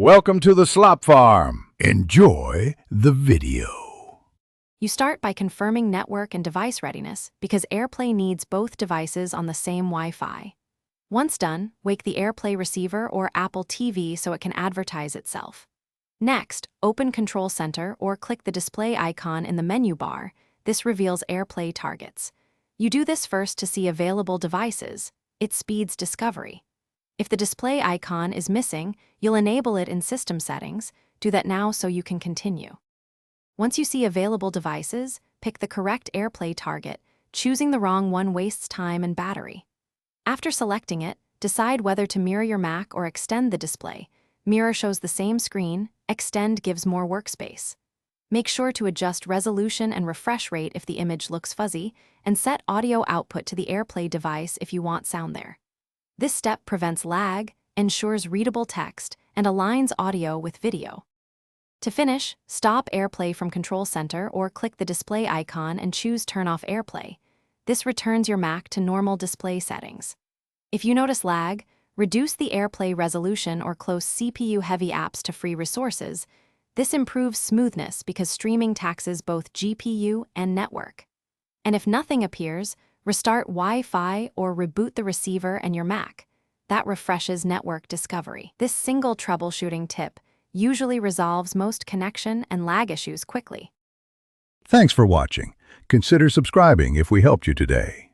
Welcome to the Slop Farm. Enjoy the video. You start by confirming network and device readiness because Airplay needs both devices on the same Wi-Fi. Once done, wake the Airplay receiver or Apple TV so it can advertise itself. Next, open Control Center or click the display icon in the menu bar. This reveals Airplay targets. You do this first to see available devices. It speeds discovery. If the display icon is missing, you'll enable it in System Settings. Do that now so you can continue. Once you see available devices, pick the correct Airplay target. Choosing the wrong one wastes time and battery. After selecting it, decide whether to mirror your Mac or extend the display. Mirror shows the same screen, extend gives more workspace. Make sure to adjust resolution and refresh rate if the image looks fuzzy, and set audio output to the Airplay device if you want sound there. This step prevents lag, ensures readable text, and aligns audio with video. To finish, stop Airplay from Control Center or click the display icon and choose Turn off Airplay. This returns your Mac to normal display settings. If you notice lag, reduce the Airplay resolution or close CPU-heavy apps to free resources. This improves smoothness because streaming taxes both GPU and network. And if nothing appears, restart Wi-Fi or reboot the receiver and your Mac. That refreshes network discovery. This single troubleshooting tip usually resolves most connection and lag issues quickly. Thanks for watching. Consider subscribing if we helped you today.